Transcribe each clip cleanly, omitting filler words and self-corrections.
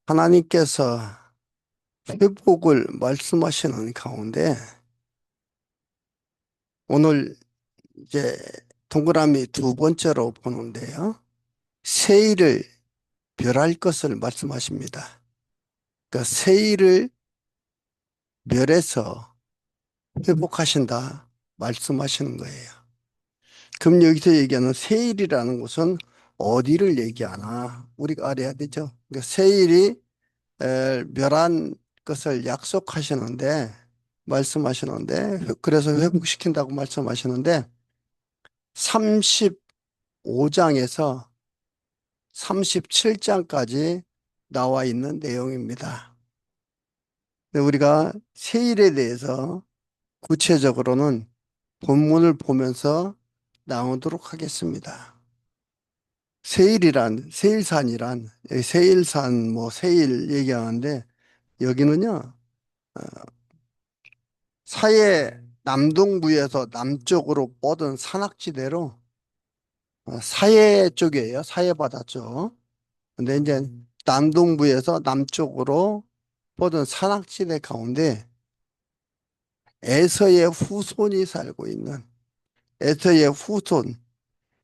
하나님께서 회복을 말씀하시는 가운데 오늘 이제 동그라미 두 번째로 보는데요. 세일을 멸할 것을 말씀하십니다. 그러니까 세일을 멸해서 회복하신다 말씀하시는 거예요. 그럼 여기서 얘기하는 세일이라는 것은 어디를 얘기하나 우리가 알아야 되죠. 그러니까 세일이 멸한 것을 약속하시는데 말씀하시는데 그래서 회복시킨다고 말씀하시는데 35장에서 37장까지 나와 있는 내용입니다. 근데 우리가 세일에 대해서 구체적으로는 본문을 보면서 나오도록 하겠습니다. 세일산이란 세일산 뭐 세일 얘기하는데 여기는요 사해 남동부에서 남쪽으로 뻗은 산악지대로 사해 쪽이에요. 사해 바다 쪽. 근데 이제 남동부에서 남쪽으로 뻗은 산악지대 가운데 에서의 후손이 살고 있는 에서의 후손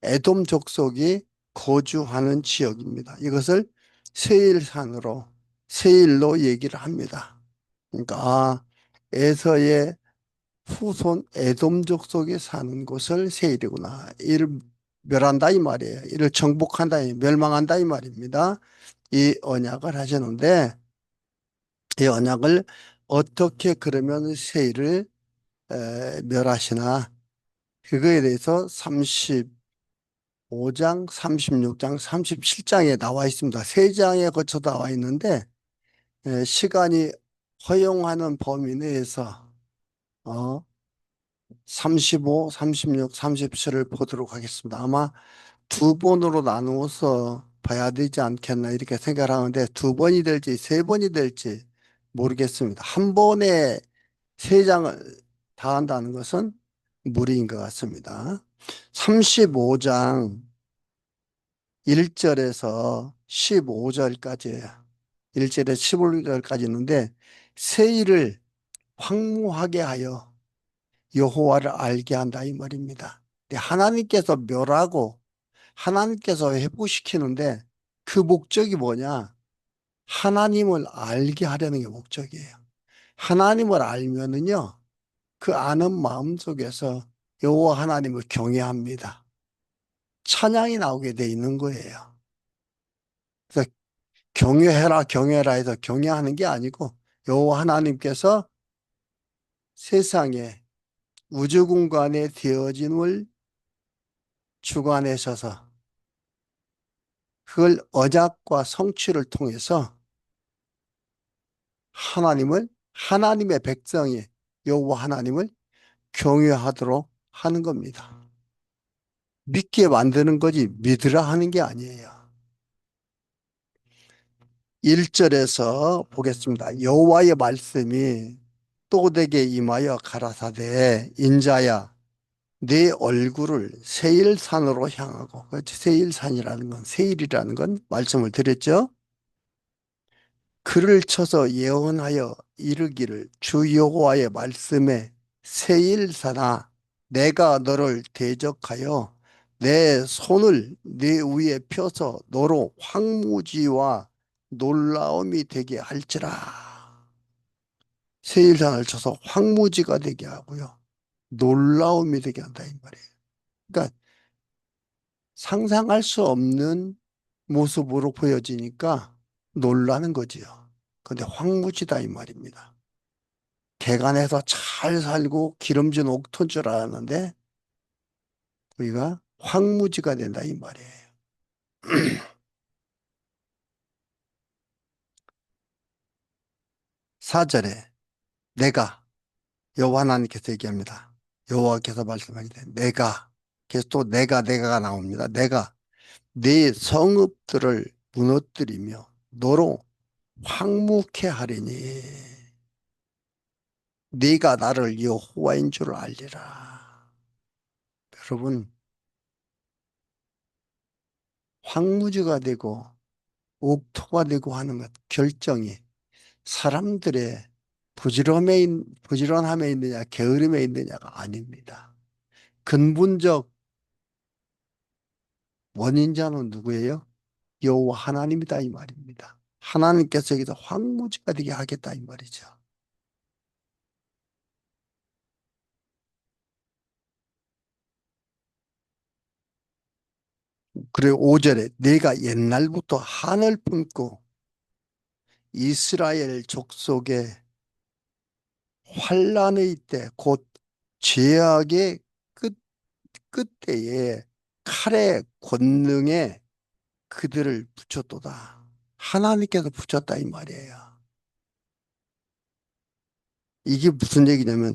에돔 족속이 거주하는 지역입니다. 이것을 세일산으로 세일로 얘기를 합니다. 그러니까 에서의 후손 에돔족 속에 사는 곳을 세일이구나. 이를 멸한다 이 말이에요. 이를 정복한다, 멸망한다 이 말입니다. 이 언약을 하시는데 이 언약을 어떻게 그러면 세일을 멸하시나 그거에 대해서 35장, 36장, 37장에 나와 있습니다. 세 장에 거쳐 나와 있는데 시간이 허용하는 범위 내에서 어, 35, 36, 37을 보도록 하겠습니다. 아마 두 번으로 나누어서 봐야 되지 않겠나 이렇게 생각을 하는데 두 번이 될지 세 번이 될지 모르겠습니다. 한 번에 세 장을 다 한다는 것은 무리인 것 같습니다. 35장 1절에서 15절까지 1절에서 15절까지 있는데 세일을 황무하게 하여 여호와를 알게 한다 이 말입니다. 근데 하나님께서 멸하고 하나님께서 회복시키는데 그 목적이 뭐냐? 하나님을 알게 하려는 게 목적이에요. 하나님을 알면은요, 그 아는 마음 속에서 여호와 하나님을 경외합니다. 찬양이 나오게 돼 있는 거예요. 그래서 경외해라, 경외해라 해서 경외하는 게 아니고 여호와 하나님께서 세상에 우주 공간에 되어짐을 주관하셔서 그걸 언약과 성취를 통해서 하나님을 하나님의 백성이 여호와 하나님을 경외하도록 하는 겁니다. 믿게 만드는 거지 믿으라 하는 게 아니에요. 1절에서 보겠습니다. 여호와의 말씀이 또 내게 임하여 가라사대 인자야 네 얼굴을 세일산으로 향하고 그렇지 세일산이라는 건 세일이라는 건 말씀을 드렸죠. 글을 쳐서 예언하여 이르기를 주 여호와의 말씀에 세일사나 내가 너를 대적하여 내 손을 네 위에 펴서 너로 황무지와 놀라움이 되게 할지라. 세일산을 쳐서 황무지가 되게 하고요. 놀라움이 되게 한다 이 말이에요. 그러니까 상상할 수 없는 모습으로 보여지니까 놀라는 거지요. 근데 황무지다 이 말입니다. 개간에서 잘 살고 기름진 옥토인 줄 알았는데 우리가 황무지가 된다 이 말이에요. 4절에 내가 여호와 하나님께서 얘기합니다. 여호와께서 말씀하기를 내가 계속 또 내가가 나옵니다. 내가 네 성읍들을 무너뜨리며 너로 황무케 하리니 네가 나를 여호와인 줄 알리라. 여러분 황무지가 되고 옥토가 되고 하는 것, 결정이 사람들의 부지런함에 있느냐, 게으름에 있느냐가 아닙니다. 근본적 원인자는 누구예요? 여호와 하나님이다 이 말입니다. 하나님께서 여기서 황무지가 되게 하겠다 이 말이죠. 그리고 5절에 내가 옛날부터 한을 품고 이스라엘 족속의 환란의 때, 곧 죄악의 끝, 끝때에 칼의 권능에 그들을 붙였도다. 하나님께서 붙였다 이 말이에요. 이게 무슨 얘기냐면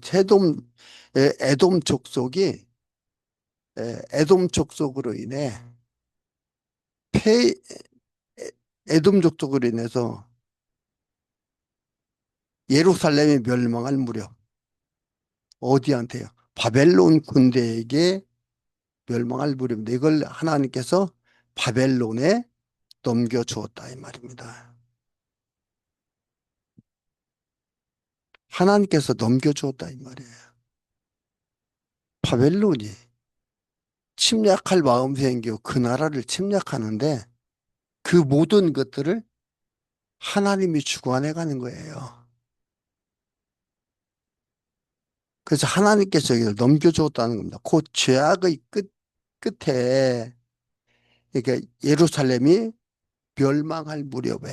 에돔 족속이 에돔 족속으로 인해 페 에돔 족속으로 인해서 예루살렘이 멸망할 무렵 어디한테요? 바벨론 군대에게 멸망할 무렵인데 이걸 하나님께서 바벨론에 넘겨주었다 이 말입니다. 하나님께서 넘겨주었다 이 말이에요. 바벨론이 침략할 마음 생겨 그 나라를 침략하는데 그 모든 것들을 하나님이 주관해 가는 거예요. 그래서 하나님께서 여기를 넘겨주었다는 겁니다. 곧 죄악의 끝에, 그러니까 예루살렘이 멸망할 무렵에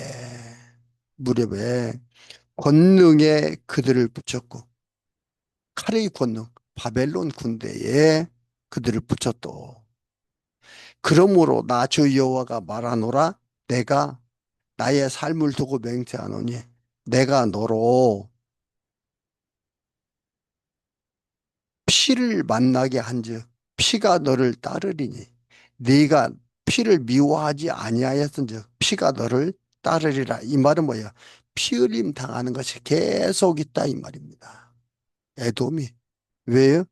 권능에 그들을 붙였고, 칼의 권능, 바벨론 군대에 그들을 붙였도. 그러므로 나 주 여호와가 말하노라, 내가 나의 삶을 두고 맹세하노니, 내가 너로 피를 만나게 한즉 피가 너를 따르리니 네가 피를 미워하지 아니하였은즉 피가 너를 따르리라. 이 말은 뭐예요? 피 흘림 당하는 것이 계속 있다 이 말입니다. 에돔이 왜요?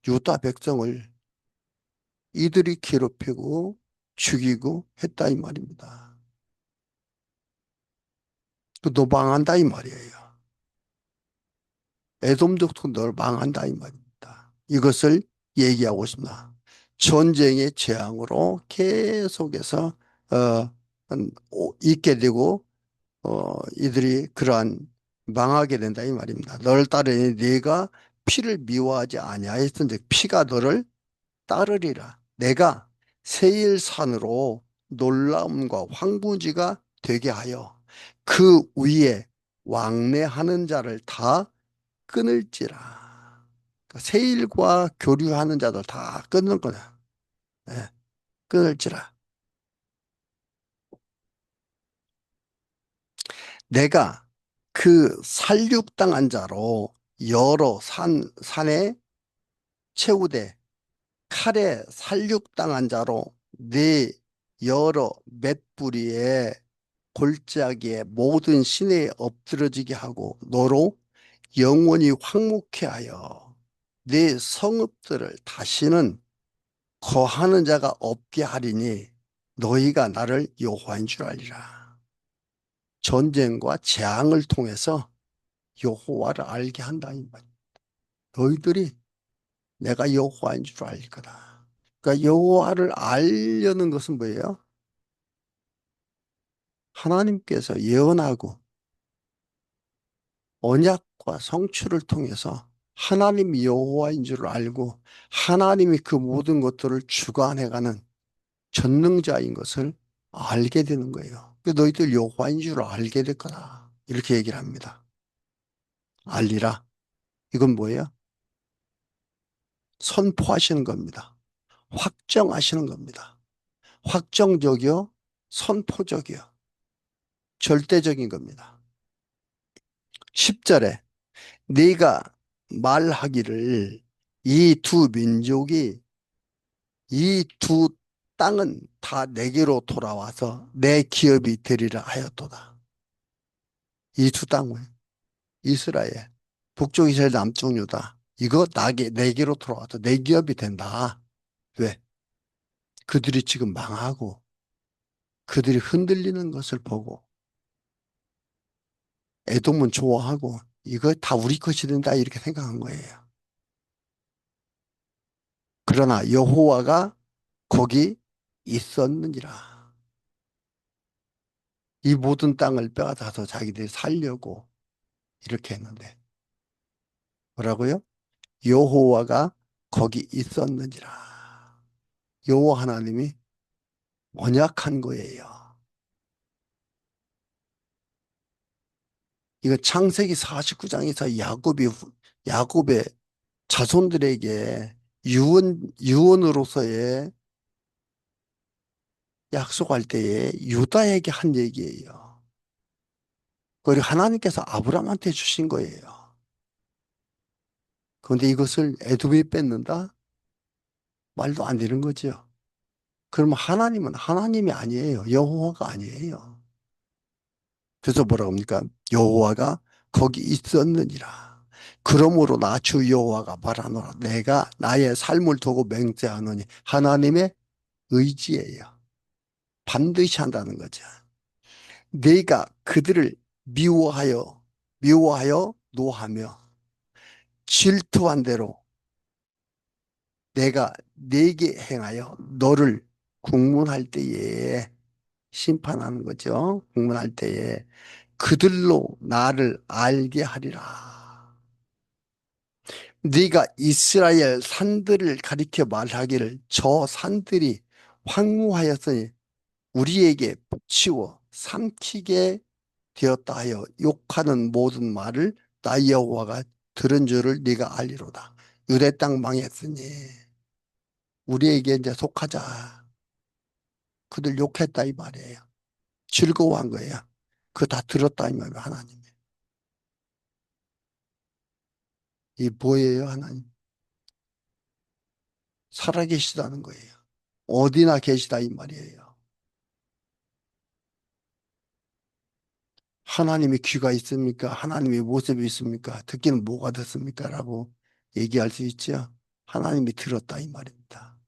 유다 백성을 이들이 괴롭히고 죽이고 했다 이 말입니다. 또 망한다 이 말이에요. 에돔도 널 망한다 이 말입니다. 이것을 얘기하고 있습니다. 전쟁의 재앙으로 계속해서 있게 되고 이들이 그러한 망하게 된다 이 말입니다. 너를 따르니 네가 피를 미워하지 아니하였은즉 피가 너를 따르리라. 내가 세일산으로 놀라움과 황무지가 되게 하여 그 위에 왕래하는 자를 다 끊을지라. 그러니까 세일과 교류하는 자들 다 끊는 거야. 예, 끊을지라. 내가 그 살육당한 자로 여러 산에 채우되 칼에 살육당한 자로 네 여러 맷뿌리에 골짜기에 모든 시내에 엎드러지게 하고 너로 영원히 황무케 하여 네 성읍들을 다시는 거하는 자가 없게 하리니 너희가 나를 여호와인 줄 알리라. 전쟁과 재앙을 통해서 여호와를 알게 한다 이 말. 너희들이 내가 여호와인 줄 알 거다. 그러니까 여호와를 알려는 것은 뭐예요? 하나님께서 예언하고 언약과 성취를 통해서 하나님이 여호와인 줄 알고 하나님이 그 모든 것들을 주관해가는 전능자인 것을 알게 되는 거예요. 너희들 여호와인 줄 알게 될 거다. 이렇게 얘기를 합니다. 알리라. 이건 뭐예요? 선포하시는 겁니다. 확정하시는 겁니다. 확정적이요, 선포적이요, 절대적인 겁니다. 10절에 네가 말하기를 이 두 민족이 이 두 땅은 다 내게로 돌아와서 내 기업이 되리라 하였도다. 이 두 땅은 이스라엘, 북쪽 이스라엘, 남쪽 유다. 이거 내게로 돌아와서 내 기업이 된다. 왜? 그들이 지금 망하고 그들이 흔들리는 것을 보고 에돔은 좋아하고 이거 다 우리 것이 된다 이렇게 생각한 거예요. 그러나 여호와가 거기 있었느니라. 이 모든 땅을 빼앗아서 자기들이 살려고 이렇게 했는데 뭐라고요? 여호와가 거기 있었느니라. 여호와 하나님이 언약한 거예요. 이거 창세기 49장에서 야곱의 자손들에게 유언으로서의 약속할 때에 유다에게 한 얘기예요. 그리고 하나님께서 아브라함한테 주신 거예요. 그런데 이것을 에돔이 뺏는다? 말도 안 되는 거죠. 그러면 하나님은 하나님이 아니에요. 여호와가 아니에요. 그래서 뭐라고 합니까? 여호와가 거기 있었느니라. 그러므로 나 주 여호와가 말하노라. 내가 나의 삶을 두고 맹세하노니 하나님의 의지예요. 반드시 한다는 거죠. 내가 그들을 미워하여 노하며 질투한 대로 내가 네게 행하여 너를 국문할 때에 심판하는 거죠. 국문할 때에 그들로 나를 알게 하리라. 네가 이스라엘 산들을 가리켜 말하기를 저 산들이 황무하였으니 우리에게 치워 삼키게 되었다 하여 욕하는 모든 말을 나 여호와가 들은 줄을 네가 알리로다. 유대 땅 망했으니 우리에게 이제 속하자. 그들 욕했다 이 말이에요. 즐거워한 거예요. 그거 다 들었다 이 말이에요. 하나님이. 이 뭐예요 하나님? 살아계시다는 거예요. 어디나 계시다 이 말이에요. 하나님의 귀가 있습니까? 하나님의 모습이 있습니까? 듣기는 뭐가 듣습니까? 라고 얘기할 수 있죠. 하나님이 들었다 이 말입니다.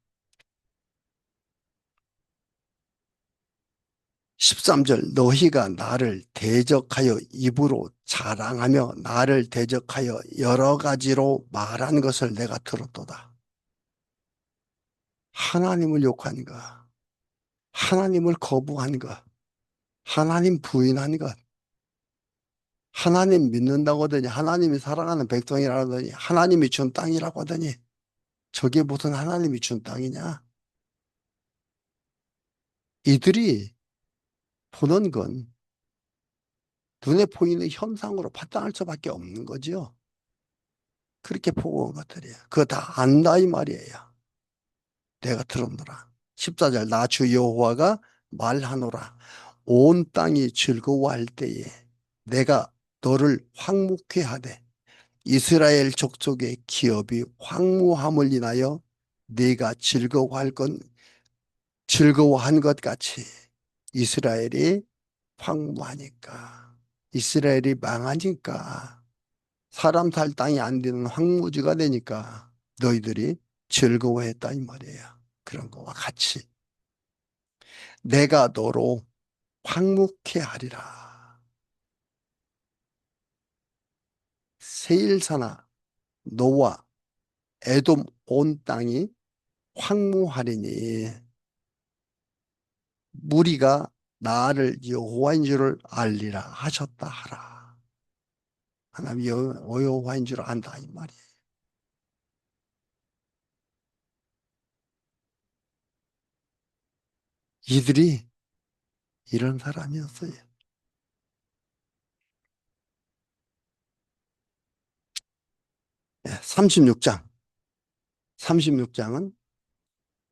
13절 너희가 나를 대적하여 입으로 자랑하며 나를 대적하여 여러 가지로 말한 것을 내가 들었도다. 하나님을 욕한 것, 하나님을 거부한 것, 하나님 부인한 것, 하나님 믿는다고 하더니 하나님이 사랑하는 백성이라고 하더니 하나님이 준 땅이라고 하더니 저게 무슨 하나님이 준 땅이냐? 이들이 보는 건 눈에 보이는 현상으로 판단할 수밖에 없는 거죠. 그렇게 보고 온 것들이에요. 그거 다 안다 이 말이에요. 내가 들었노라. 14절 나 주 여호와가 말하노라. 온 땅이 즐거워할 때에 내가 너를 황무케 하되 이스라엘 족속의 기업이 황무함을 인하여 네가 즐거워한 것 같이 이스라엘이 황무하니까 이스라엘이 망하니까 사람 살 땅이 안 되는 황무지가 되니까 너희들이 즐거워했다 이 말이에요. 그런 거와 같이 내가 너로 황무케 하리라. 세일사나 너와 에돔 온 땅이 황무하리니 무리가 나를 여호와인 줄을 알리라 하셨다 하라. 하나님 여호와인 줄 안다 이 말이에요. 이들이 이런 사람이었어요. 36장. 36장은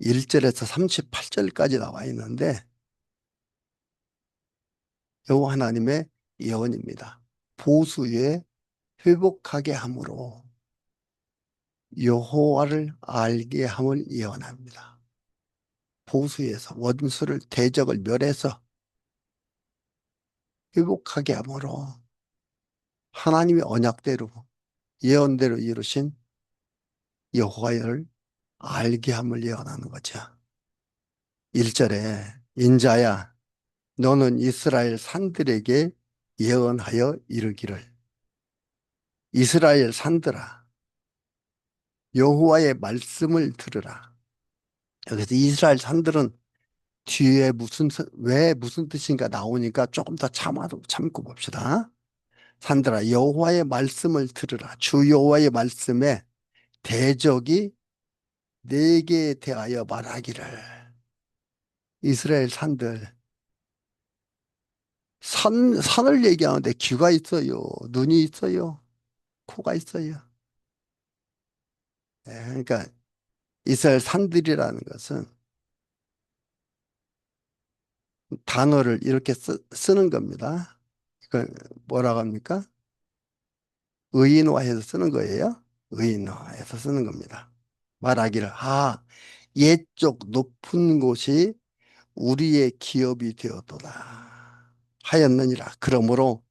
1절에서 38절까지 나와 있는데 여호와 하나님의 예언입니다. 보수에 회복하게 함으로 여호와를 알게 함을 예언합니다. 보수에서 원수를 대적을 멸해서 회복하게 함으로 하나님의 언약대로 예언대로 이루신 여호와를 알게 함을 예언하는 거죠. 1절에 인자야 너는 이스라엘 산들에게 예언하여 이르기를 이스라엘 산들아 여호와의 말씀을 들으라. 여기서 이스라엘 산들은 뒤에 왜 무슨 뜻인가 나오니까 조금 더 참고 봅시다. 산들아 여호와의 말씀을 들으라. 주 여호와의 말씀에 대적이 내게 대하여 말하기를. 이스라엘 산들, 산을 얘기하는데 귀가 있어요, 눈이 있어요, 코가 있어요. 그러니까 이스라엘 산들이라는 것은 단어를 이렇게 쓰는 겁니다. 이걸 뭐라고 합니까? 의인화해서 쓰는 거예요. 의인화해서 쓰는 겁니다. 말하기를 옛쪽 높은 곳이 우리의 기업이 되었도다 하였느니라. 그러므로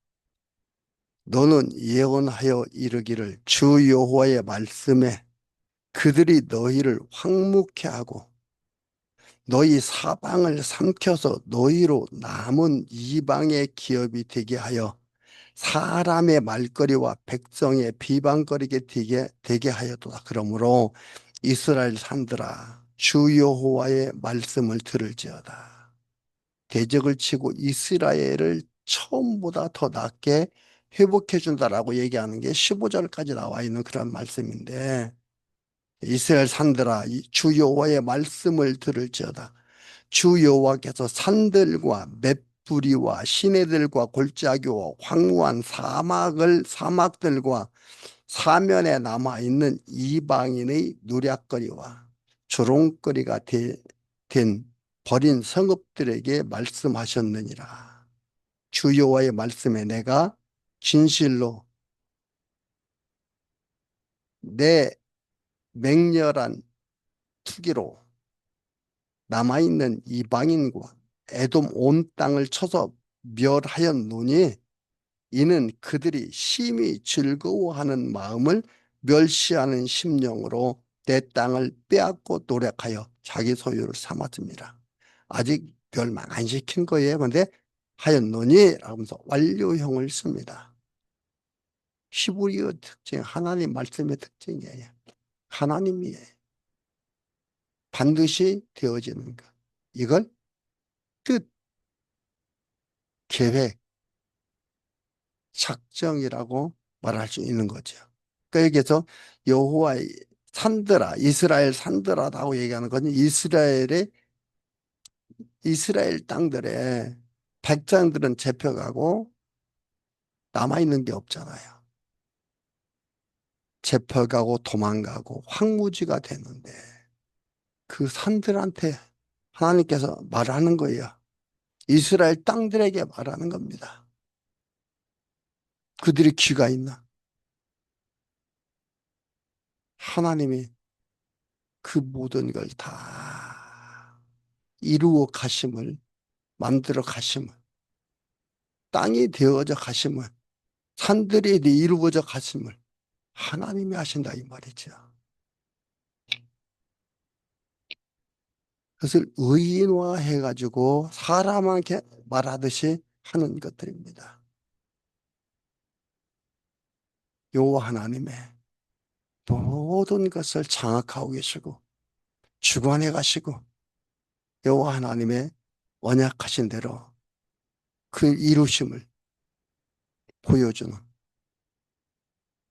너는 예언하여 이르기를 주 여호와의 말씀에 그들이 너희를 황무케 하고 너희 사방을 삼켜서 너희로 남은 이방의 기업이 되게 하여 사람의 말거리와 백성의 비방거리게 되게 하였도다. 그러므로 이스라엘 산들아 주 여호와의 말씀을 들을지어다. 대적을 치고 이스라엘을 처음보다 더 낫게 회복해 준다라고 얘기하는 게 15절까지 나와 있는 그런 말씀인데 이스라엘 산들아 주 여호와의 말씀을 들을지어다. 주 여호와께서 산들과 맷부리와 시내들과 골짜기와 황무한 사막들과 사면에 남아 있는 이방인의 누략거리와 조롱거리가 된 버린 성읍들에게 말씀하셨느니라. 주 여호와의 말씀에 내가 진실로 내 맹렬한 투기로 남아있는 이방인과 에돔 온 땅을 쳐서 멸하였노니 이는 그들이 심히 즐거워하는 마음을 멸시하는 심령으로 내 땅을 빼앗고 노력하여 자기 소유를 삼았습니다. 아직 멸망 안 시킨 거예요. 그런데 하였노니 하면서 완료형을 씁니다. 히브리어 특징, 하나님 말씀의 특징이에요. 하나님이에요. 반드시 되어지는 것. 이걸 뜻, 계획, 작정이라고 말할 수 있는 거죠. 그러니까 여기서 여호와의 산들아, 이스라엘 산들아라고 얘기하는 것은 이스라엘 땅들에 백성들은 잡혀가고 남아있는 게 없잖아요. 잡혀가고 도망가고 황무지가 되는데 그 산들한테 하나님께서 말하는 거예요. 이스라엘 땅들에게 말하는 겁니다. 그들이 귀가 있나? 하나님이 그 모든 걸 다 이루어 가심을, 만들어 가심을, 땅이 되어져 가심을, 산들이 이루어져 가심을 하나님이 하신다 이 말이죠. 그것을 의인화해가지고 사람한테 말하듯이 하는 것들입니다. 여호와 하나님의 모든 것을 장악하고 계시고 주관해 가시고 여호와 하나님의 언약하신 대로 그 이루심을 보여주는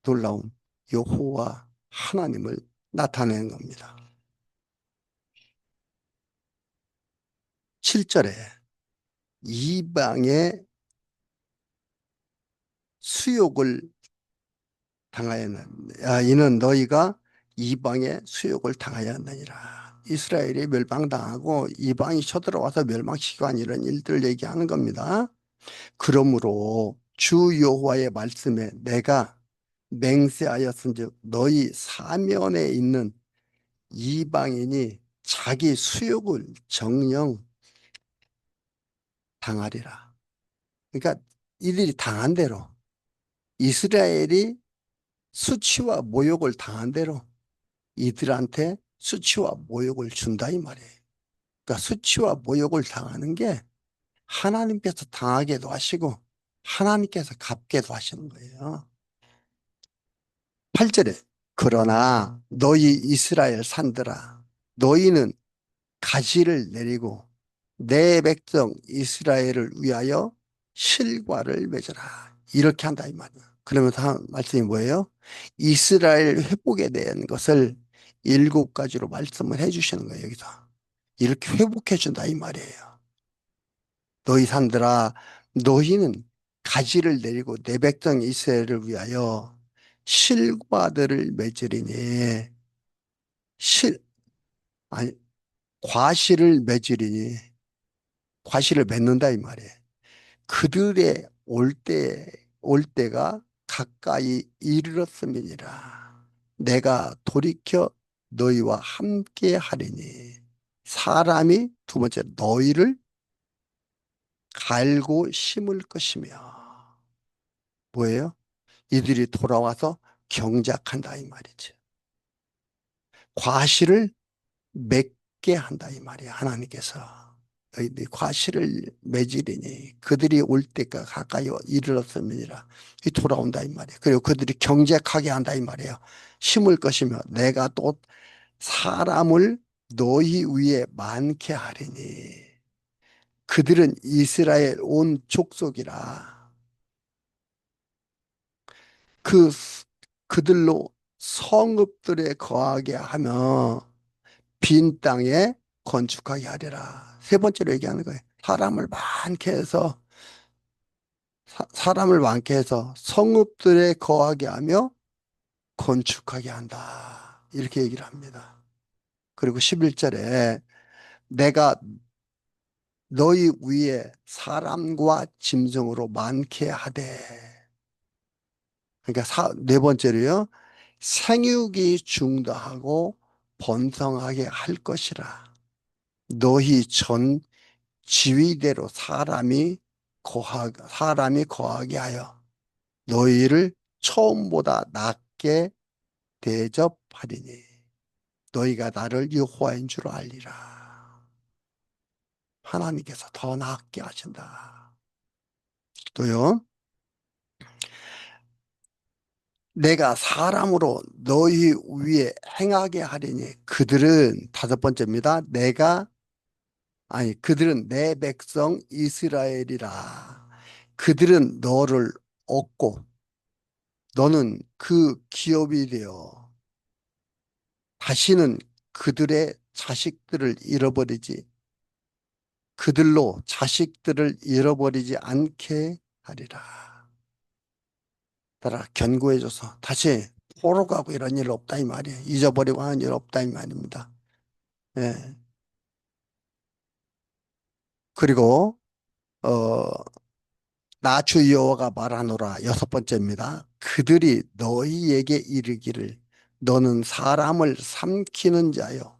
놀라운 여호와 하나님을 나타내는 겁니다. 7절에 이방의 수욕을 당하였느니라. 이는 너희가 이방의 수욕을 당하였느니라. 이스라엘이 멸망당하고 이방이 쳐들어와서 멸망시키고 한 이런 일들을 얘기하는 겁니다. 그러므로 주 여호와의 말씀에 내가 맹세하였은즉 너희 사면에 있는 이방인이 자기 수욕을 정령 당하리라. 그러니까 이들이 당한 대로 이스라엘이 수치와 모욕을 당한 대로 이들한테 수치와 모욕을 준다 이 말이에요. 그러니까 수치와 모욕을 당하는 게 하나님께서 당하게도 하시고 하나님께서 갚게도 하시는 거예요. 8절에 그러나 너희 이스라엘 산들아 너희는 가시를 내리고 내 백성 이스라엘을 위하여 실과를 맺어라. 이렇게 한다 이 말이에요. 그러면서 한 말씀이 뭐예요? 이스라엘 회복에 대한 것을 7가지로 말씀을 해 주시는 거예요, 여기서. 이렇게 회복해 준다 이 말이에요. 너희 산들아 너희는 가지를 내리고 내 백성 이스라엘을 위하여 실과들을 맺으리니 실 아니 과실을 맺으리니 과실을 맺는다 이 말이에요. 그들의 올 때가 가까이 이르렀음이니라. 내가 돌이켜 너희와 함께 하리니 사람이 두 번째 너희를 갈고 심을 것이며 뭐예요? 이들이 돌아와서 경작한다 이 말이죠. 과실을 맺게 한다 이 말이야 하나님께서. 너희들이 과실을 맺으리니 그들이 올 때가 가까이 이르렀음이니라. 이 돌아온다 이 말이야. 그리고 그들이 경작하게 한다 이 말이에요. 심을 것이며 내가 또 사람을 너희 위에 많게 하리니 그들은 이스라엘 온 족속이라. 그 그들로 성읍들에 거하게 하며 빈 땅에 건축하게 하리라. 세 번째로 얘기하는 거예요. 사람을 많게 해서 성읍들에 거하게 하며 건축하게 한다. 이렇게 얘기를 합니다. 그리고 11절에 내가 너희 위에 사람과 짐승으로 많게 하되. 그러니까 네 번째로요. 생육이 중다하고 번성하게 할 것이라. 너희 전 지위대로 사람이 거하게 하여 너희를 처음보다 낮게 대접하리니 너희가 나를 여호와인 줄 알리라. 하나님께서 더 낫게 하신다. 또요. 내가 사람으로 너희 위에 행하게 하리니 그들은 다섯 번째입니다. 그들은 내 백성 이스라엘이라. 그들은 너를 얻고 너는 그 기업이 되어 다시는 그들의 자식들을 잃어버리지, 그들로 자식들을 잃어버리지 않게 하리라. 따라 견고해져서 다시 포로 가고 이런 일 없다 이 말이에요. 잊어버리고 하는 일 없다 이 말입니다. 예. 그리고 어, 나 주 여호와가 말하노라 여섯 번째입니다. 그들이 너희에게 이르기를 너는 사람을 삼키는 자요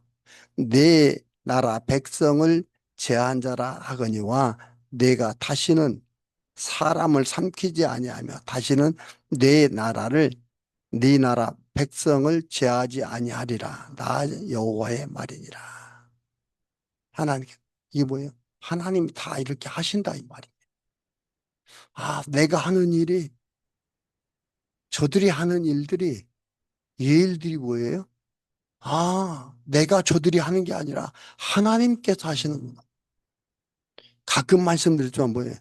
내 나라 백성을 제한 자라 하거니와 내가 다시는 사람을 삼키지 아니하며 다시는 내 나라를 네 나라 백성을 제하지 아니하리라. 나 여호와의 말이니라. 하나님 이게 뭐예요? 하나님이 다 이렇게 하신다 이 말이에요. 아, 내가 하는 일이 저들이 하는 일들이 이 일들이 뭐예요? 아, 내가 저들이 하는 게 아니라 하나님께서 하시는구나. 가끔 말씀드렸지만 뭐예요?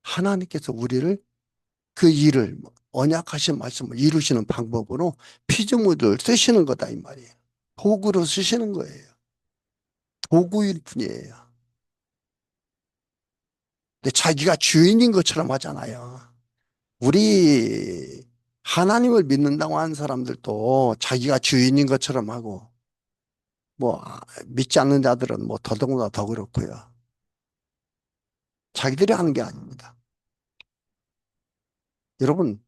하나님께서 우리를 그 일을 언약하신 말씀을 이루시는 방법으로 피조물을 쓰시는 거다 이 말이에요. 도구로 쓰시는 거예요. 도구일 뿐이에요. 근데 자기가 주인인 것처럼 하잖아요. 우리 하나님을 믿는다고 하는 사람들도 자기가 주인인 것처럼 하고 믿지 않는 자들은 더더구나 더 그렇고요. 자기들이 하는 게 아닙니다. 여러분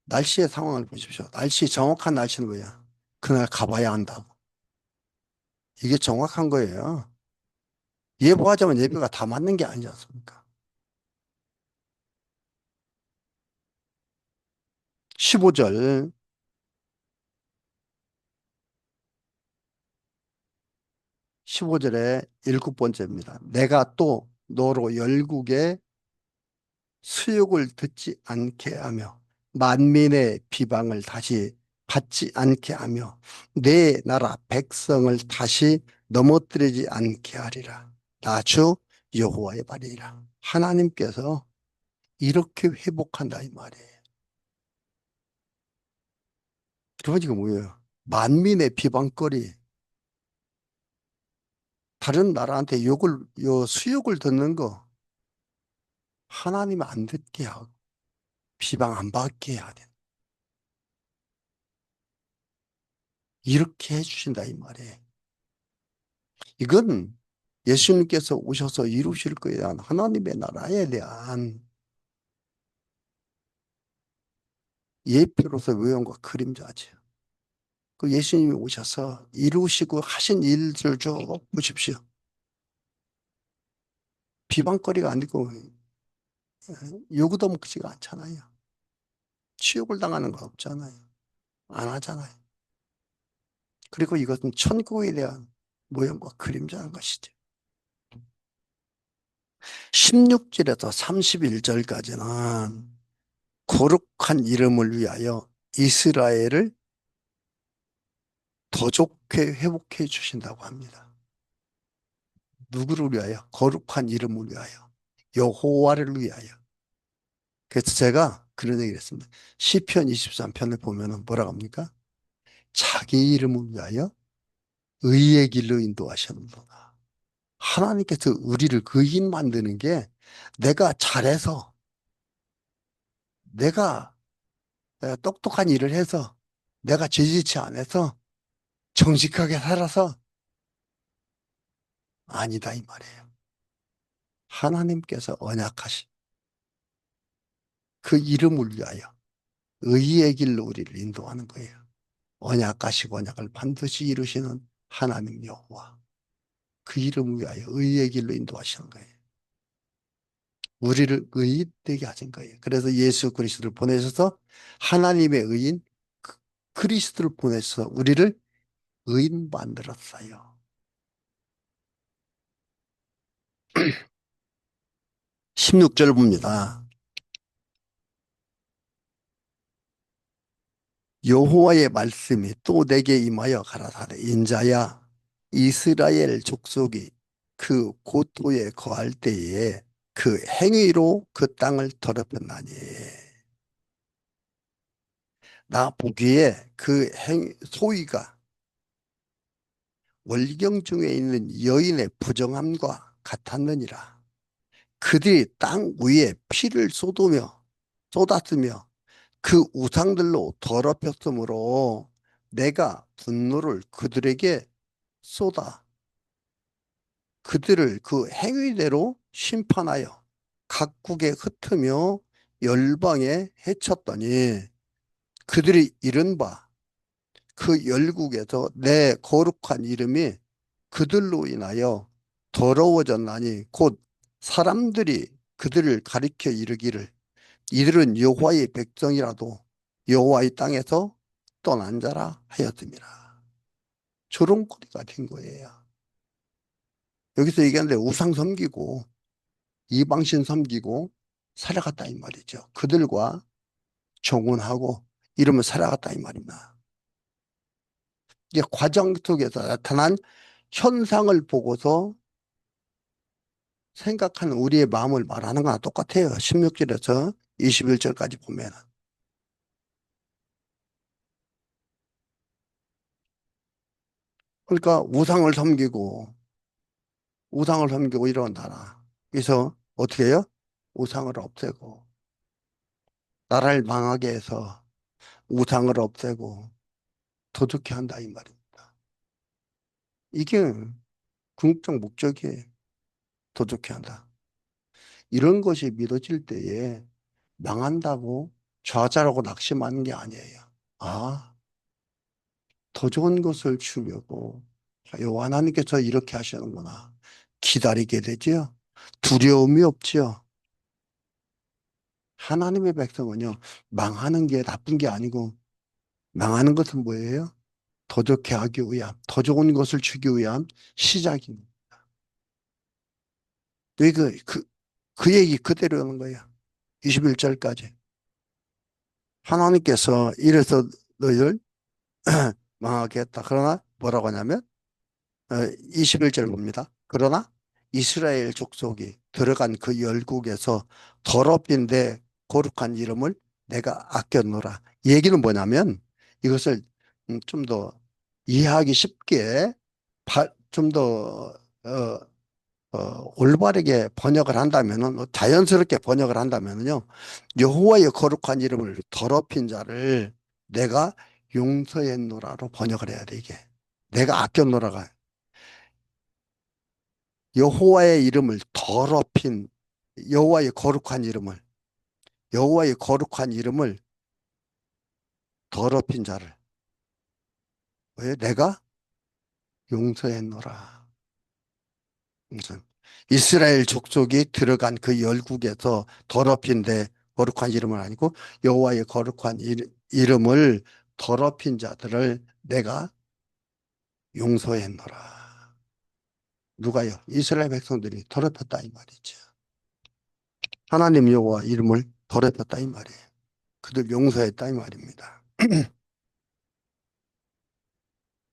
날씨의 상황을 보십시오. 정확한 날씨는 뭐야? 그날 가봐야 한다고. 이게 정확한 거예요. 예보하자면 예배가 다 맞는 게 아니지 않습니까? 15절, 15절에 일곱 번째입니다. 내가 또 너로 열국의 수욕을 듣지 않게 하며 만민의 비방을 다시 받지 않게 하며 내 나라 백성을 다시 넘어뜨리지 않게 하리라. 나 주 여호와의 말이라. 하나님께서 이렇게 회복한다 이 말이에요. 그러니까 뭐예요? 만민의 비방거리, 다른 나라한테 수욕을 듣는 거 하나님 안 듣게 하고 비방 안 받게 해야 돼. 이렇게 해주신다 이 말이에요. 이건 예수님께서 오셔서 이루실 거에 대한 하나님의 나라에 대한 예표로서 외형과 그림자죠. 그 예수님이 오셔서 이루시고 하신 일들 쭉 보십시오. 비방거리가 아니고 요구도 먹지가 않잖아요. 치욕을 당하는 거 없잖아요. 안 하잖아요. 그리고 이것은 천국에 대한 모형과 그림자인 것이죠. 16절에서 31절까지는 거룩한 이름을 위하여 이스라엘을 더 좋게 회복해 주신다고 합니다. 누구를 위하여? 거룩한 이름을 위하여. 여호와를 위하여. 그래서 제가 그런 얘기를 했습니다. 시편 23편을 보면은 뭐라고 합니까? 자기 이름을 위하여 의의 길로 인도하셨노라. 하나님께서 우리를 의인 만드는 게 내가 잘해서, 내가 똑똑한 일을 해서, 내가 죄짓지 않아서, 정직하게 살아서 아니다 이 말이에요. 하나님께서 언약하신 그 이름을 위하여 의의 길로 우리를 인도하는 거예요. 언약하시고 언약을 반드시 이루시는 하나님 여호와. 그 이름을 위하여 의의 길로 인도하시는 거예요. 우리를 의인 되게 하신 거예요. 그래서 예수 그리스도를 보내셔서 하나님의 의인 그리스도를 보내셔서 우리를 의인 만들었어요. 16절 봅니다. 여호와의 말씀이 또 내게 임하여 가라사대 인자야 이스라엘 족속이 그 고토에 거할 때에 그 행위로 그 땅을 더럽혔나니 나 보기에 그 소위가 월경 중에 있는 여인의 부정함과 같았느니라. 그들이 땅 위에 피를 쏟았으며 그 우상들로 더럽혔으므로 내가 분노를 그들에게 쏟아 그들을 그 행위대로 심판하여 각국에 흩으며 열방에 해쳤더니 그들이 이른바 그 열국에서 내 거룩한 이름이 그들로 인하여 더러워졌나니 곧 사람들이 그들을 가리켜 이르기를 이들은 여호와의 백성이라도 여호와의 땅에서 떠난 자라 하였습니다. 조롱거리가 된 거예요. 여기서 얘기하는데 우상 섬기고 이방신 섬기고 살아갔다 이 말이죠. 그들과 정혼하고 이러면 살아갔다 이 말입니다. 이게 과정 속에서 나타난 현상을 보고서 생각하는 우리의 마음을 말하는 거나 똑같아요. 16절에서 21절까지 보면. 그러니까 우상을 섬기고 이런 나라. 그래서 어떻게 해요? 우상을 없애고, 나라를 망하게 해서 우상을 없애고 도둑케 한다 이 말입니다. 이게 궁극적 목적이에요. 도둑케 한다. 이런 것이 믿어질 때에 망한다고 좌절하고 낙심하는 게 아니에요. 아, 더 좋은 것을 주려고 하나님께서 이렇게 하시는구나. 기다리게 되지요. 두려움이 없지요. 하나님의 백성은요, 망하는 게 나쁜 게 아니고, 망하는 것은 뭐예요? 더 좋게 하기 위한, 더 좋은 것을 주기 위한 시작입니다. 너희 그 얘기 그대로 하는 거야. 21절까지. 하나님께서 이래서 너희를 망하게 했다. 그러나 뭐라고 하냐면 21절 봅니다. 그러나 이스라엘 족속이 들어간 그 열국에서 더럽힌 데 거룩한 이름을 내가 아꼈노라. 이 얘기는 뭐냐면 이것을 좀 더 이해하기 쉽게 좀 더 올바르게 번역을 한다면은 자연스럽게 번역을 한다면은요. 여호와의 거룩한 이름을 더럽힌 자를 내가 용서했노라로 번역을 해야 돼 이게. 내가 아꼈노라가 여호와의 이름을 더럽힌 여호와의 거룩한 이름을 여호와의 거룩한 이름을 더럽힌 자를 왜 내가 용서했노라. 무슨 이스라엘 족속이 들어간 그 열국에서 더럽힌 데 거룩한 이름은 아니고 여호와의 거룩한 이름을 더럽힌 자들을 내가 용서했노라. 누가요? 이스라엘 백성들이 더럽혔다 이 말이죠. 하나님 여호와 이름을 더럽혔다 이 말이에요. 그들 용서했다 이 말입니다.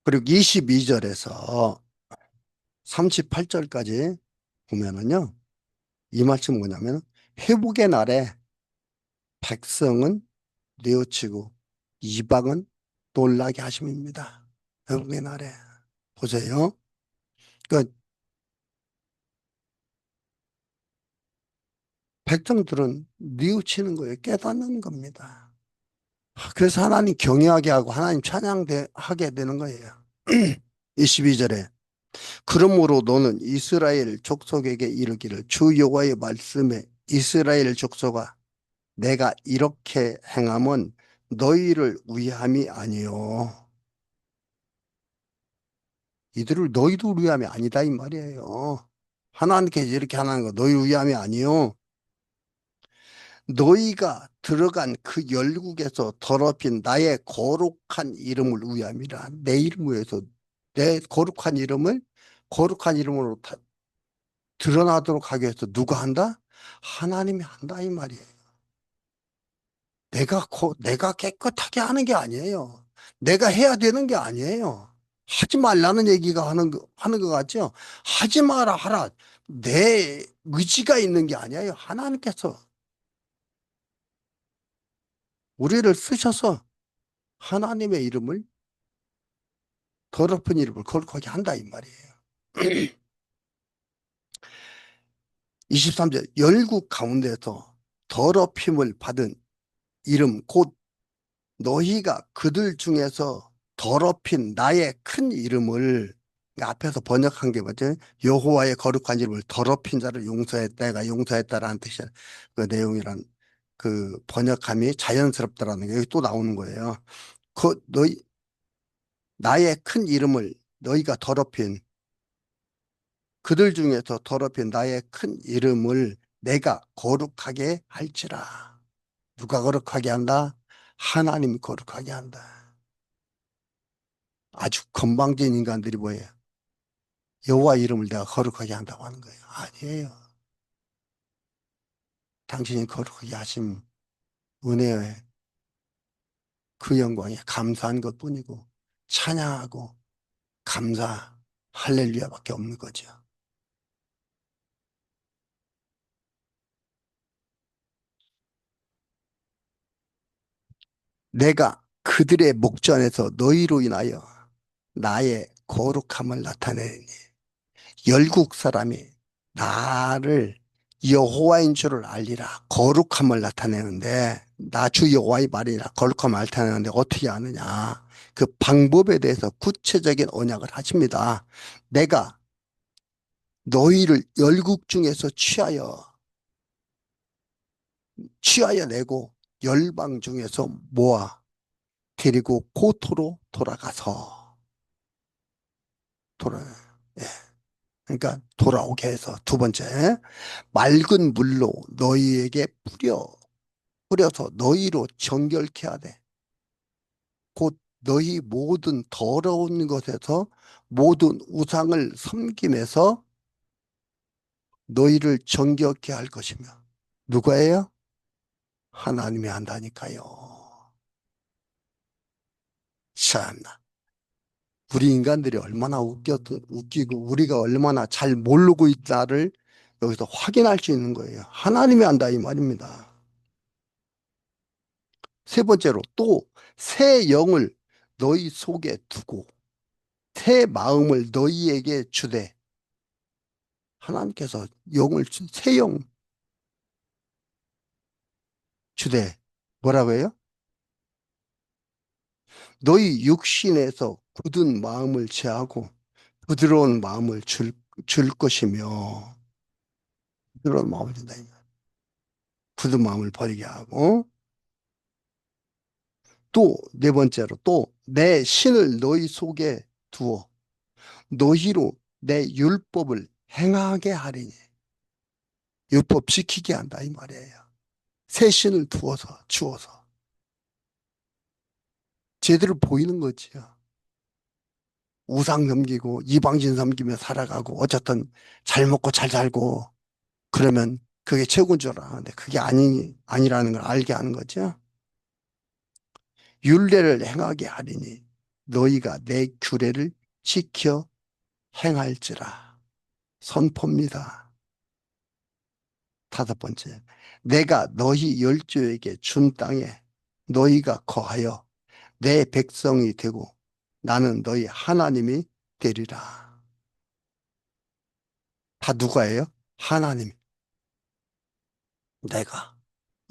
그리고 22절에서 38절까지 보면은요, 이 말씀 뭐냐면, 회복의 날에 백성은 뉘우치고 이방은 놀라게 하심입니다. 회복의 날에. 보세요. 그 백성들은 뉘우치는 거예요. 깨닫는 겁니다. 그래서 하나님 경외하게 하고 하나님 찬양하게 되는 거예요. 22절에 그러므로 너는 이스라엘 족속에게 이르기를 주 여호와의 말씀에 이스라엘 족속아 내가 이렇게 행함은 너희를 위함이 아니요 이들을 너희도 위함이 아니다 이 말이에요. 하나님께서 이렇게 하는 거 너희 위함이 아니요 너희가 들어간 그 열국에서 더럽힌 나의 거룩한 이름을 위함이라. 내 이름 위해서 내 거룩한 이름으로 드러나도록 하기 위해서 누가 한다? 하나님이 한다 이 말이에요. 내가 깨끗하게 하는 게 아니에요. 내가 해야 되는 게 아니에요. 하지 말라는 얘기가 하는 거 같죠? 하지 마라 하라. 내 의지가 있는 게 아니에요. 하나님께서 우리를 쓰셔서 하나님의 이름을 더럽은 이름을 거룩하게 한다 이 말이에요. 23절 열국 가운데서 더럽힘을 받은 이름 곧 너희가 그들 중에서 더럽힌 나의 큰 이름을 앞에서 번역한 게 뭐죠? 여호와의 거룩한 이름을 더럽힌 자를 용서했다. 내가 용서했다라는 뜻이야. 그 내용이란 그 번역함이 자연스럽다라는 게 여기 또 나오는 거예요. 나의 큰 이름을 너희가 더럽힌 그들 중에서 더럽힌 나의 큰 이름을 내가 거룩하게 할지라. 누가 거룩하게 한다? 하나님이 거룩하게 한다. 아주 건방진 인간들이 뭐예요? 여호와 이름을 내가 거룩하게 한다고 하는 거예요. 아니에요. 당신이 거룩하게 하심 은혜에 그 영광에 감사한 것뿐이고 찬양하고 감사 할렐루야밖에 없는 거죠. 내가 그들의 목전에서 너희로 인하여 나의 거룩함을 나타내니 열국 사람이 나를 여호와인 줄을 알리라. 거룩함을 나타내는데 나 주 여호와의 말이라 거룩함을 나타내는데 어떻게 아느냐. 그 방법에 대해서 구체적인 언약을 하십니다. 내가 너희를 열국 중에서 취하여 내고 열방 중에서 모아 데리고 고토로 돌아가서 돌아 예. 그러니까 돌아오게 해서 두 번째 맑은 물로 너희에게 뿌려서 너희로 정결케 하되 곧 너희 모든 더러운 것에서 모든 우상을 섬김에서 너희를 정결케 할 것이며. 누가예요? 하나님이 한다니까요. 참나. 우리 인간들이 얼마나 웃기고 우리가 얼마나 잘 모르고 있다를 여기서 확인할 수 있는 거예요. 하나님이 한다 이 말입니다. 세 번째로 또 새 영을 너희 속에 두고 새 마음을 너희에게 주되 하나님께서 새 영 주되 뭐라고 해요? 너희 육신에서 굳은 마음을 제하고 부드러운 마음을 줄 것이며 부드러운 마음을 준다. 굳은 마음을 버리게 하고 또 네 번째로 또 내 신을 너희 속에 두어 너희로 내 율법을 행하게 하리니 율법 지키게 한다 이 말이에요. 새 신을 두어서 주어서 제대로 보이는 거지요. 우상 섬기고 이방신 섬기며 살아가고 어쨌든 잘 먹고 잘 살고 그러면 그게 최고인 줄 알았는데 그게 아니라는 걸 알게 하는 거죠. 율례를 행하게 하리니 너희가 내 규례를 지켜 행할지라. 선포입니다. 다섯 번째, 내가 너희 열조에게 준 땅에 너희가 거하여 내 백성이 되고 나는 너희 하나님이 되리라. 다 누가예요? 하나님. 내가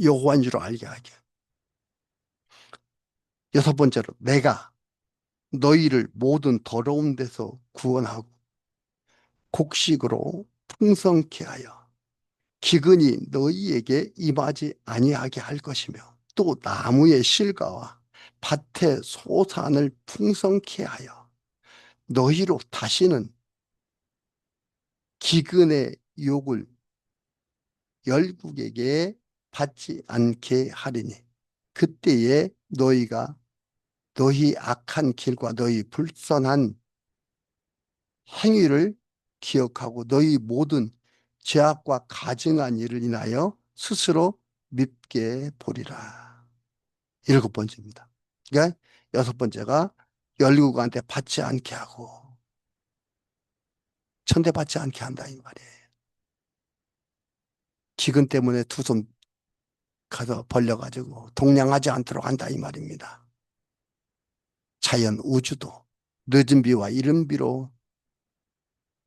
여호와인 줄 알게 하게. 여섯 번째로 내가 너희를 모든 더러운 데서 구원하고 곡식으로 풍성케 하여 기근이 너희에게 임하지 아니하게 할 것이며 또 나무의 실과와 밭의 소산을 풍성케 하여 너희로 다시는 기근의 욕을 열국에게 받지 않게 하리니 그때에 너희가 너희 악한 길과 너희 불선한 행위를 기억하고 너희 모든 죄악과 가증한 일을 인하여 스스로 밉게 보리라. 일곱 번째입니다. 그러니까 여섯 번째가 열국한테 받지 않게 하고 천대받지 않게 한다 이 말이에요. 기근 때문에 두 손 가서 벌려가지고 동냥하지 않도록 한다 이 말입니다. 자연 우주도 늦은 비와 이른 비로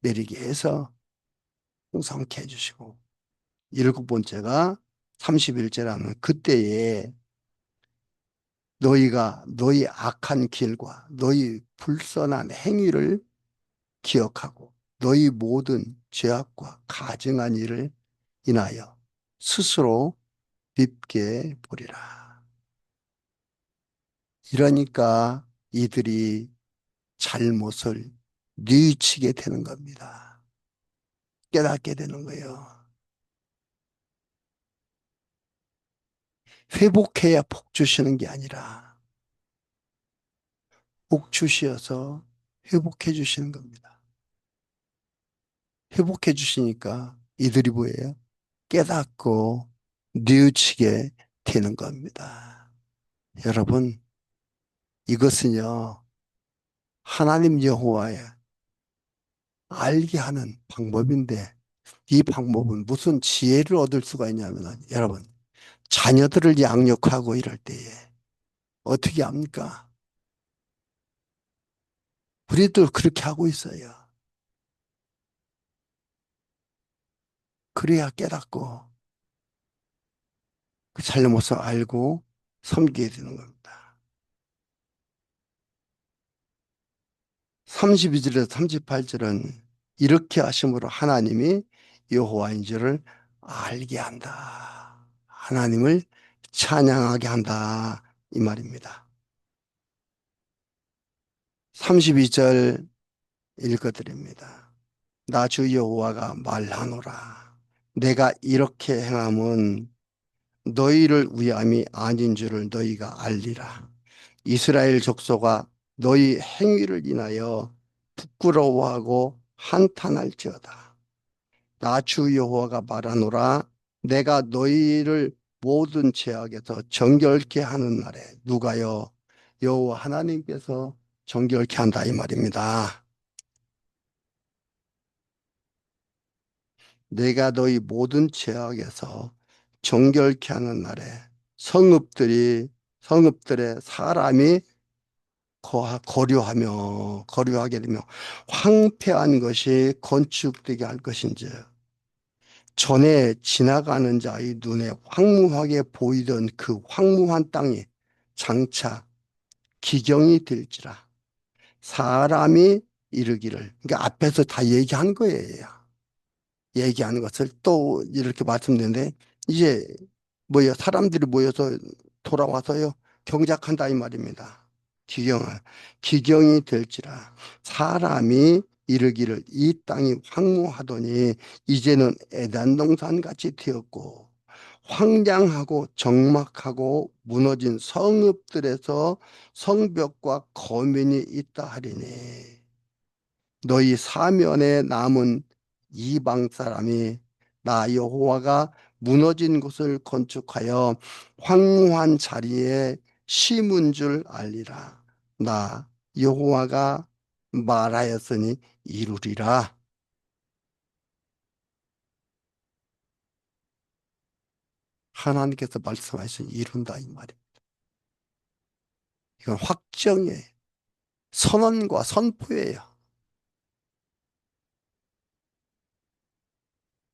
내리게 해서 풍성케 해주시고 일곱 번째가 30일째라는 그때에 너희가 너희 악한 길과 너희 불선한 행위를 기억하고 너희 모든 죄악과 가증한 일을 인하여 스스로 밉게 보리라. 이러니까 이들이 잘못을 뉘우치게 되는 겁니다. 깨닫게 되는 거예요. 회복해야 복 주시는 게 아니라 복 주시어서 회복해 주시는 겁니다. 회복해 주시니까 이들이 뭐예요? 깨닫고 뉘우치게 되는 겁니다. 여러분, 이것은요, 하나님 여호와의 알게 하는 방법인데, 이 방법은 무슨 지혜를 얻을 수가 있냐면, 여러분, 자녀들을 양육하고 이럴 때에 어떻게 합니까? 우리도 그렇게 하고 있어요. 그래야 깨닫고, 그 잘못을 알고 섬기게 되는 겁니다. 32절에서 38절은 이렇게 하심으로 하나님이 여호와인 줄을 알게 한다. 하나님을 찬양하게 한다. 이 말입니다. 32절 읽어드립니다. 나 주 여호와가 말하노라. 내가 이렇게 행함은 너희를 위함이 아닌 줄을 너희가 알리라. 이스라엘 족속아 너희 행위를 인하여 부끄러워하고 한탄할지어다. 나 주 여호와가 말하노라. 내가 너희를 모든 죄악에서 정결케 하는 날에 누가요? 여호와 하나님께서 정결케 한다 이 말입니다. 내가 너희 모든 죄악에서 정결케 하는 날에 성읍들이 성읍들의 사람이 거류하게 되며 황폐한 것이 건축되게 할 것인지 전에 지나가는 자의 눈에 황무하게 보이던 그 황무한 땅이 장차 기경이 될지라 사람이 이르기를 그러니까 앞에서 다 얘기한 거예요. 얘기하는 것을 또 이렇게 말씀드렸는데 이제 뭐요 사람들이 모여서 돌아와서요 경작한다 이 말입니다. 기경을 기경이 될지라 사람이 이르기를 이 땅이 황무하더니 이제는 에단 동산 같이 되었고 황량하고 적막하고 무너진 성읍들에서 성벽과 거민이 있다 하리니 너희 사면에 남은 이방 사람이 나 여호와가 무너진 곳을 건축하여 황무한 자리에 심은 줄 알리라. 나 여호와가 말하였으니 이루리라. 하나님께서 말씀하신 이룬다 이 말이에요. 이건 확정이에요. 선언과 선포예요.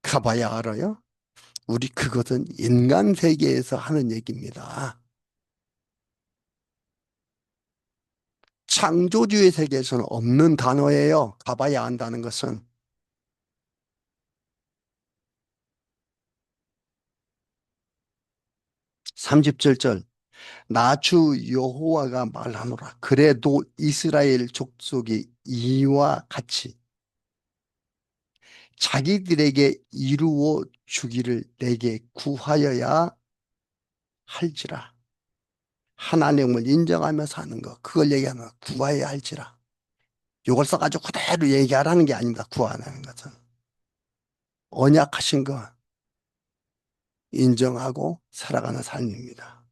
가봐야 알아요. 우리 그것은 인간 세계에서 하는 얘기입니다. 창조주의 세계에서는 없는 단어예요. 가봐야 한다는 것은 37절 나 주 여호와가 말하노라. 그래도 이스라엘 족속이 이와 같이 자기들에게 이루어 주기를 내게 구하여야 할지라. 하나님을 인정하며 사는 거 그걸 얘기하는 거 구하여야 할지라. 이걸 써가지고 그대로 얘기하라는 게 아닙니다. 구하라는 것은 언약하신 거 인정하고 살아가는 삶입니다.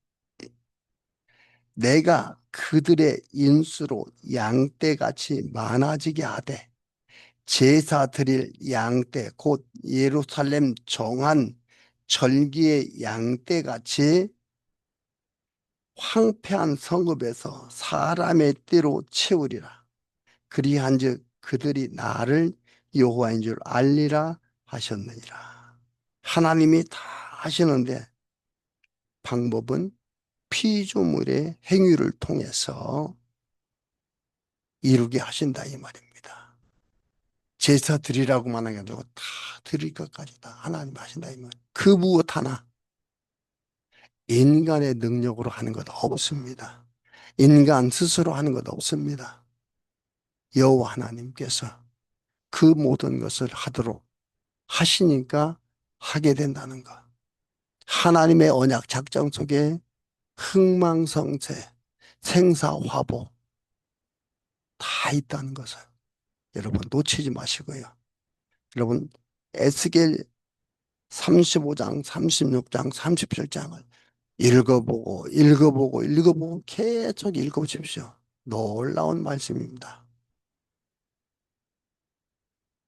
내가 그들의 인수로 양떼같이 많아지게 하되 제사 드릴 양떼 곧 예루살렘 정한 절기의 양떼같이 황폐한 성읍에서 사람의 띠로 채우리라. 그리한즉 그들이 나를 여호와인 줄 알리라 하셨느니라. 하나님이 다 하시는데 방법은 피조물의 행위를 통해서 이루게 하신다 이 말입니다. 제사 드리라고만 하게 되고 다 드릴 것까지 다 하나님 하신다 이 말. 그 무엇 하나 인간의 능력으로 하는 것 없습니다. 인간 스스로 하는 것 없습니다. 여호와 하나님께서 그 모든 것을 하도록 하시니까 하게 된다는 것. 하나님의 언약 작정 속에 흥망성쇠, 생사화복 다 있다는 것을 여러분 놓치지 마시고요. 여러분 에스겔 35장, 36장, 37장을 읽어보고 계속 읽어보십시오. 놀라운 말씀입니다.